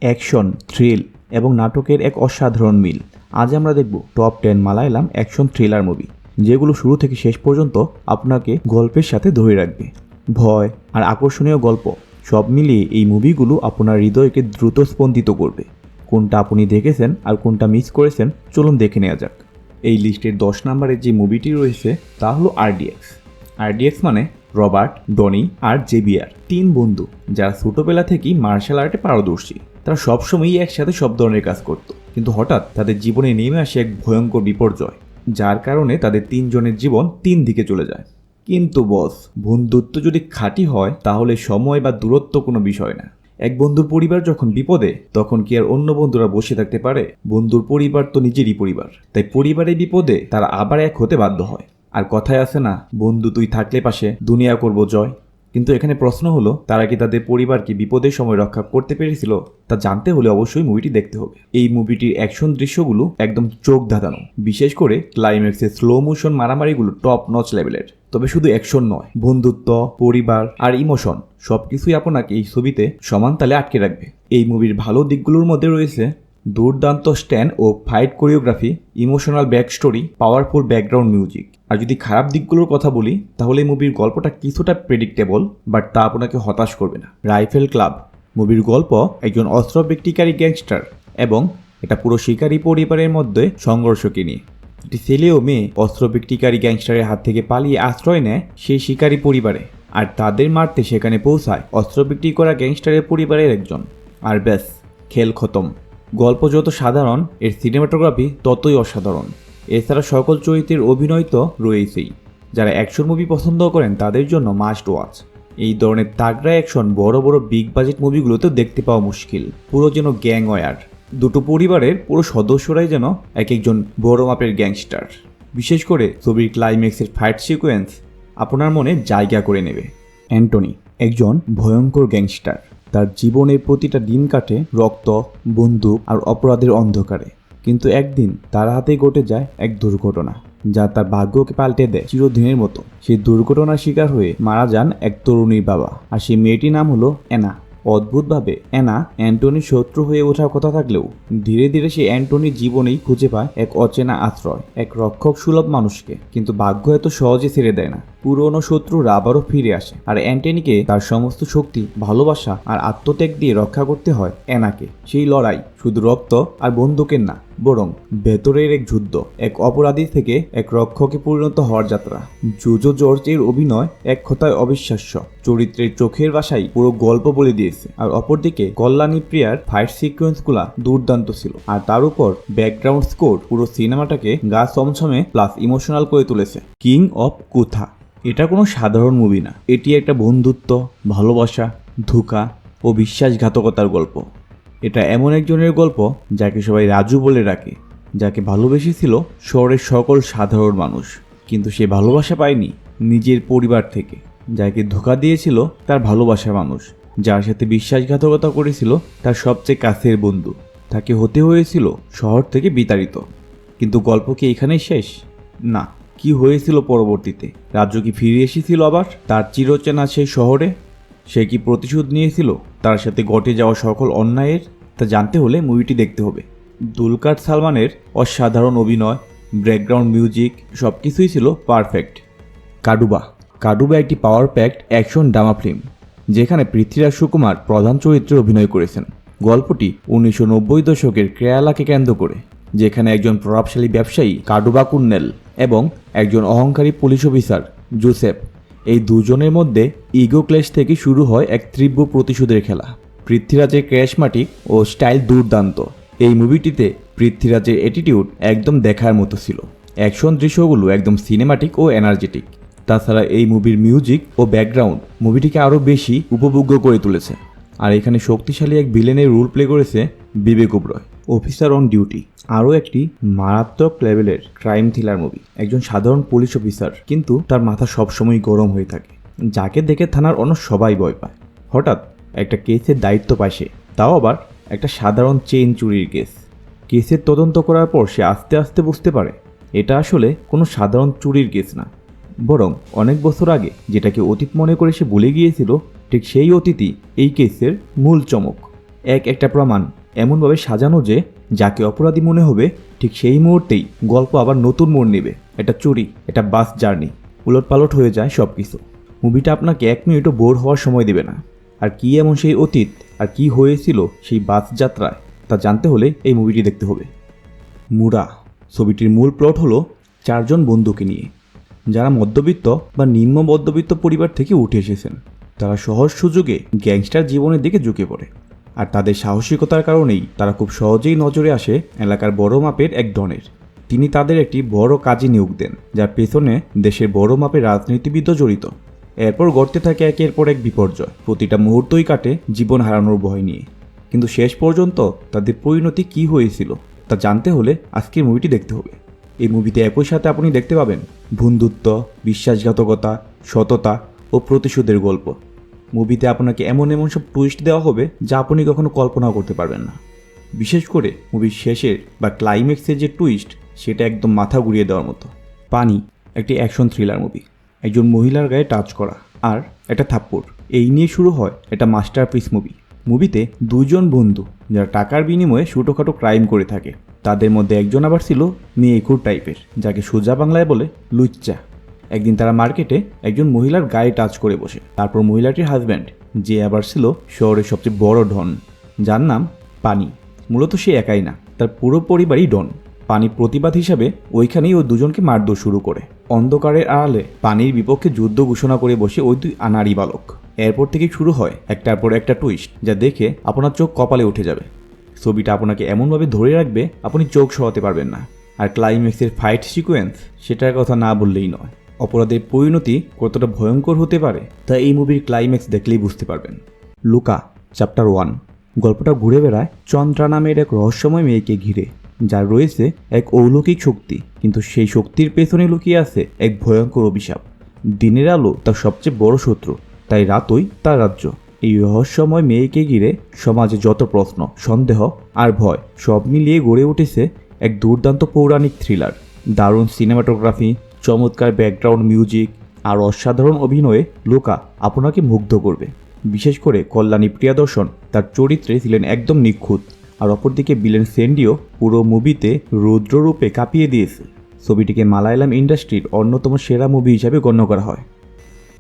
Action, thrill এবং নাটকের এক অসাধারণ মিল। আজ আমরা দেখব top 10 Malayalam action thriller movie, যেগুলো শুরু থেকে শেষ পর্যন্ত আপনাকে গল্পের সাথে ধরে রাখবে। ভয় আর আকর্ষণীয় গল্প সব মিলিয়ে এই মুভিগুলো আপনার হৃদয়কে দ্রুত স্পন্দিত করবে। কোনটা আপনি দেখেছেন আর কোনটা মিস করেছেন, চলুন দেখে নেওয়া যাক। এই লিস্টের 10 নম্বরে যে মুভিটি রয়েছে তা হলো আরডিএক্স। আরডিএক্স মানে রবার্ট, ডনি আর জেভিয়ার, 3 বন্ধু যারা ছোটবেলা থেকেই মার্শাল আর্টে পারদর্শী। তারা সবসময়ই একসাথে সব ধরনের কাজ করত, কিন্তু হঠাৎ তাদের জীবনে নেমে আসে এক ভয়ঙ্কর বিপর্যয়, যার কারণে তাদের 3 জনের জীবন 3 দিকে চলে যায়। কিন্তু বস, বন্ধুত্ব যদি খাঁটি হয় তাহলে সময় বা দূরত্ব কোনো বিষয় না। এক বন্ধুর পরিবার যখন বিপদে, তখন কি আর অন্য বন্ধুরা বসে থাকতে পারে? বন্ধুর পরিবার তো নিজেরই পরিবার, তাই পরিবারের বিপদে তারা আবার এক হতে বাধ্য হয়। আর কথায় আছে না, বন্ধু তুই থাকলে পাশে দুনিয়া করব জয়। কিন্তু এখানে প্রশ্ন হলো, তারা কি তাদের পরিবারকে বিপদের সময় রক্ষা করতে পেরেছিল? তা জানতে হলে অবশ্যই মুভিটি দেখতে হবে। এই মুভিটির অ্যাকশন দৃশ্যগুলো একদম চোখ ধাঁধানো, বিশেষ করে ক্লাইম্যাক্সের স্লো মোশন মারামারিগুলো টপ নচ লেভেলের। তবে শুধু অ্যাকশন নয়, বন্ধুত্ব, পরিবার আর ইমোশন সবকিছুই আপনাকে এই ছবিতে সমান তালে আটকে রাখবে। এই মুভির ভালো দিকগুলোর মধ্যে রয়েছে দুর্দান্ত স্ট্যান্ড ও fight choreography, emotional back story, powerful background music. আর যদি খারাপ দিকগুলোর কথা বলি, তাহলে মুভির গল্পটা কিছুটা প্রেডিক্টেবল, বাট তা আপনাকে হতাশ করবে না। রাইফেল ক্লাব মুভির গল্প একজন অস্ত্র বিক্রিকারী গ্যাংস্টার এবং এটা পুরো শিকারী পরিবারের মধ্যে সংঘর্ষকে নিয়ে। একটি ছেলে ও মেয়ে অস্ত্র বিক্রিকারী গ্যাংস্টারের হাত থেকে পালিয়ে আশ্রয় নেয় সেই শিকারী পরিবারে, আর তাদের মারতে সেখানে পৌঁছায় অস্ত্র বিক্রি করা গ্যাংস্টারের পরিবারের একজন। আর ব্যাস, খেল খতম। গল্প যত সাধারণ, এর সিনেমাটোগ্রাফি ততই অসাধারণ। এছাড়া সকল চরিত্রের অভিনয় তো রয়েছেই। যারা অ্যাকশন মুভি পছন্দ করেন তাদের জন্য মাস্ট ওয়াচ। এই ধরনের তাগড়া অ্যাকশন বড় বড় বিগ বাজেট মুভিগুলোতেও দেখতে পাওয়া মুশকিল। পুরো যেন গ্যাং ওয়ার, দুটো পরিবারের পুরো সদস্যরাই যেন এক একজন বড় মাপের গ্যাংস্টার। বিশেষ করে ছবির ক্লাইম্যাক্সের ফাইট সিকোয়েন্স আপনার মনে জায়গা করে নেবে। অ্যান্টনি একজন ভয়ঙ্কর গ্যাংস্টার। তার জীবনের প্রতিটা দিন কাটে রক্ত, বন্দুক আর অপরাধের অন্ধকারে। কিন্তু একদিন তার হাতে ঘটে যায় এক দুর্ঘটনা, যা তার ভাগ্যকে পাল্টে দেয় চিরদিনের মতো। সেই দুর্ঘটনার শিকার হয়ে মারা যান এক তরুণীর বাবা, আর সেই মেয়েটির নাম হলো অ্যানা। অদ্ভুতভাবে অ্যানা অ্যান্টনির শত্রু হয়ে ওঠার কথা থাকলেও ধীরে ধীরে সে অ্যান্টনির জীবনেই খুঁজে পায় এক অচেনা আশ্রয়, এক রক্ষক সুলভ মানুষকে। কিন্তু ভাগ্য এত সহজে ছেড়ে দেয় না। পুরনো শত্রুরা আবারও ফিরে আসে, আর অ্যান্টনিকে তার সমস্ত শক্তি, ভালোবাসা আর আত্মত্যাগ দিয়ে রক্ষা করতে হয় অ্যানাকে। সেই লড়াই শুধু রক্ত আর বন্দুকের না, বরং ভেতরের এক যুদ্ধ, এক অপরাধী থেকে এক রক্ষকে পরিণত হওয়ার যাত্রা। জোজো জর্জের অভিনয় এক কথায় অবিশ্বাস্য। চরিত্রের চোখের ভাষাই পুরো গল্প বলে দিয়েছে। আর অপরদিকে কল্যাণী প্রিয়ার ফাইট সিকোয়েন্সগুলা দুর্দান্ত ছিল, আর তার উপর ব্যাকগ্রাউন্ড স্কোর পুরো সিনেমাটাকে গা ছমছমে প্লাস ইমোশনাল করে তুলেছে। কিং অফ কুথা এটা কোনো সাধারণ মুভি না। এটি একটা বন্ধুত্ব, ভালোবাসা, ধোঁকা ও বিশ্বাসঘাতকতার গল্প। এটা এমন একজনের গল্প যাকে সবাই রাজু বলে ডাকে, যাকে ভালোবেসেছিল শহরের সকল সাধারণ মানুষ, কিন্তু সে ভালোবাসা পায়নি নিজের পরিবার থেকে। যাকে ধোঁকা দিয়েছিল তার ভালোবাসা মানুষ, যার সাথে বিশ্বাসঘাতকতা করেছিল তার সবচেয়ে কাছের বন্ধু। তাকে হতে হয়েছিল শহর থেকে বিতাড়িত। কিন্তু গল্প কি এখানেই শেষ? না। কি হয়েছিল পরবর্তীতে? রাজু কি ফিরে এসেছিল আবার তার চিরচেনা সেই শহরে? সে কি প্রতিশোধ নিয়েছিল তার সাথে ঘটে যাওয়া সকল অন্যায়ের? তা জানতে হলে মুভিটি দেখতে হবে। দুলকার সালমানের অসাধারণ অভিনয়, ব্যাকগ্রাউন্ড মিউজিক সবকিছুই ছিল পারফেক্ট। কাডুবা একটি পাওয়ার প্যাকড অ্যাকশন ড্রামা ফিল্ম, যেখানে পৃথ্বীরাজ সুকুমার প্রধান চরিত্রে অভিনয় করেছেন। গল্পটি 1990 দশকের কেরালাকে কেন্দ্র করে, যেখানে একজন প্রভাবশালী ব্যবসায়ী কাডুবা কুন্নেল এবং একজন অহংকারী পুলিশ অফিসার জোসেফ, এই দুজনের মধ্যে ইগো ক্লেশ থেকে শুরু হয় এক তীব্র প্রতিশোধের খেলা। পৃথ্বীরাজের ক্যারিশমাটিক ও স্টাইল দুর্দান্ত। এই মুভিটিতে পৃথ্বীরাজের অ্যাটিটিউড একদম দেখার মতো ছিল। অ্যাকশন দৃশ্যগুলো একদম সিনেমাটিক ও এনার্জেটিক। তাছাড়া এই মুভির মিউজিক ও ব্যাকগ্রাউন্ড মুভিটিকে আরও বেশি উপভোগ্য করে তুলেছে। আর এখানে শক্তিশালী এক ভিলেনের রোল প্লে করেছে বিবেক ওবরয়। অফিসার অন ডিউটি আরও একটি মারাত্মক লেভেলের ক্রাইম থ্রিলার মুভি। একজন সাধারণ পুলিশ অফিসার, কিন্তু তার মাথা সবসময় গরম হয়ে থাকে, যাকে দেখে থানার অন্য সবাই ভয় পায়। হঠাৎ একটা কেসের দায়িত্ব পায় সে, তাও আবার একটা সাধারণ চেইন চুরির কেস। কেসের তদন্ত করার পর সে আস্তে আস্তে বুঝতে পারে এটা আসলে কোনো সাধারণ চুরির কেস না, বরং অনেক বছর আগে যেটাকে অতীত মনে করে সে ভুলে গিয়েছিল, ঠিক সেই অতীতই এই কেসের মূল চমক। একটা প্রমাণ এমনভাবে সাজানো যে যাকে অপরাধী মনে হবে ঠিক সেই মুহূর্তেই গল্প আবার নতুন মোড় নেবে। এটা চুরি, এটা বাস জার্নি, উলটপালট হয়ে যায় সব কিছু। মুভিটা আপনাকে 1 মিনিটও বোর হওয়ার সময় দেবে না। আর কি এমন সেই অতীত আর কি হয়েছিল সেই বাস যাত্রায় তা জানতে হলে এই মুভিটি দেখতে হবে। মুরা ছবিটির মূল প্লট হলো 4 জন বন্ধুকে নিয়ে, যারা মধ্যবিত্ত বা নিম্ন মধ্যবিত্ত পরিবার থেকে উঠে এসেছেন। তারা সহজ সুযোগে গ্যাংস্টার জীবনের দিকে ঝুঁকে পড়ে, আর তাদের সাহসিকতার কারণেই তারা খুব সহজেই নজরে আসে এলাকার বড় মাপের এক ডনের। তিনি তাদের একটি বড় কাজে নিয়োগ দেন, যার পেছনে দেশের বড় মাপের রাজনীতিবিদও জড়িত। এরপর গড়তে থাকে একের পর এক বিপর্যয়, প্রতিটা মুহূর্তই কাটে জীবন হারানোর ভয় নিয়ে। কিন্তু শেষ পর্যন্ত তাদের পরিণতি কী হয়েছিল তা জানতে হলে আজকের মুভিটি দেখতে হবে। এই মুভিতে একই সাথে আপনি দেখতে পাবেন বন্ধুত্ব, বিশ্বাসঘাতকতা, সততা ও প্রতিশোধের গল্প। মুভিতে আপনাকে এমন সব টুইস্ট দেওয়া হবে যা আপনি কখনো কল্পনাও করতে পারবেন না। বিশেষ করে মুভির শেষের বা ক্লাইম্যাক্সের যে টুইস্ট, সেটা একদম মাথা ঘুরিয়ে দেওয়ার মতো। পানি একটি অ্যাকশন থ্রিলার মুভি। একজন মহিলার গায়ে টাচ করা আর একটা থাপ্পড়, এই নিয়ে শুরু হয় একটা মাস্টারপিস মুভি। মুভিতে 2 জন বন্ধু যারা টাকার বিনিময়ে ছোটোখাটো ক্রাইম করে থাকে। তাদের মধ্যে একজন আবার ছিল মেয়েখুর টাইপের, যাকে সোজা বাংলায় বলে লুচ্চা। একদিন তারা মার্কেটে একজন মহিলার গায়ে টাচ করে বসে। তারপর মহিলাটির হাজব্যান্ড, যে আবার ছিল শহরের সবচেয়ে বড় ডন, যার নাম পানি। মূলত সে একাই না, তার পুরো পরিবারই ডন। পানি প্রতিবাদ হিসাবে ওইখানেই ওই দুজনকে মারধর শুরু করে। অন্ধকারের আড়ালে পানির বিপক্ষে যুদ্ধ ঘোষণা করে বসে ওই 2 আনাড়ি বালক। এরপর থেকেই শুরু হয় একটার পর একটা টুইস্ট, যা দেখে আপনার চোখ কপালে উঠে যাবে। ছবিটা আপনাকে এমনভাবে ধরে রাখবে আপনি চোখ সরাতে পারবেন না। আর ক্লাইম্যাক্সের ফাইট সিকোয়েন্স, সেটার কথা না বললেই নয়। অপরাধের পরিণতি কতটা ভয়ঙ্কর হতে পারে তা এই মুভির ক্লাইম্যাক্স দেখলেই বুঝতে পারবেন। লুকা চ্যাপ্টার 1। গল্পটা ঘুরে বেড়ায় চন্দ্রা নামের এক রহস্যময় মেয়েকে ঘিরে, যার রয়েছে এক অলৌকিক শক্তি, কিন্তু সেই শক্তির পেছনে লুকিয়ে আছে এক ভয়ঙ্কর অভিশাপ। দিনের আলো তার সবচেয়ে বড় শত্রু, তাই রাতই তার রাজ্য। এই রহস্যময় মেয়েকে ঘিরে সমাজে যত প্রশ্ন, সন্দেহ আর ভয়, সব মিলিয়ে গড়ে উঠেছে এক দুর্দান্ত পৌরাণিক থ্রিলার। দারুণ সিনেমাটোগ্রাফি, চমৎকার ব্যাকগ্রাউন্ড মিউজিক আর অসাধারণ অভিনয়ে লুকা আপনাকে মুগ্ধ করবে। বিশেষ করে কল্যাণী প্রিয়দর্শন তার চরিত্রে ছিলেন একদম নিখুঁত। আর অপরদিকে ভিলেন স্যান্ডিও পুরো মুভিতে রুদ্ররূপে কাঁপিয়ে দিয়েছে। ছবিটিকে মালায়ালাম ইন্ডাস্ট্রির অন্যতম সেরা মুভি হিসাবে গণ্য করা হয়।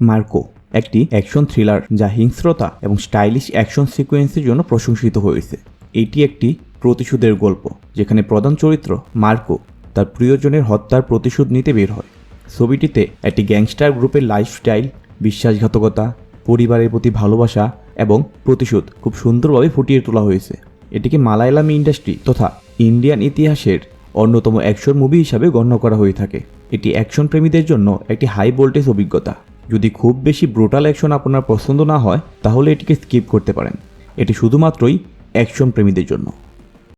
মার্কো একটি অ্যাকশন থ্রিলার যা হিংস্রতা এবং স্টাইলিশ অ্যাকশন সিকোয়েন্সের জন্য প্রশংসিত হয়েছে। এটি একটি প্রতিশোধের গল্প, যেখানে প্রধান চরিত্র মার্কো তার প্রিয়জনের হত্যার প্রতিশোধ নিতে বের হয়। ছবিটিতে একটি গ্যাংস্টার গ্রুপের লাইফস্টাইল, বিশ্বাসঘাতকতা, পরিবারের প্রতি ভালোবাসা এবং প্রতিশোধ খুব সুন্দরভাবে ফুটিয়ে তোলা হয়েছে। এটিকে মালায়ালাম ইন্ডাস্ট্রি তথা ইন্ডিয়ান ইতিহাসের অন্যতম অ্যাকশন মুভি হিসাবে গণ্য করা হয়ে থাকে। এটি অ্যাকশন প্রেমীদের জন্য একটি হাই ভোল্টেজ অভিজ্ঞতা। যদি খুব বেশি ব্রুটাল অ্যাকশন আপনার পছন্দ না হয়, তাহলে এটিকে স্কিপ করতে পারেন। এটি শুধুমাত্রই অ্যাকশন প্রেমীদের জন্য।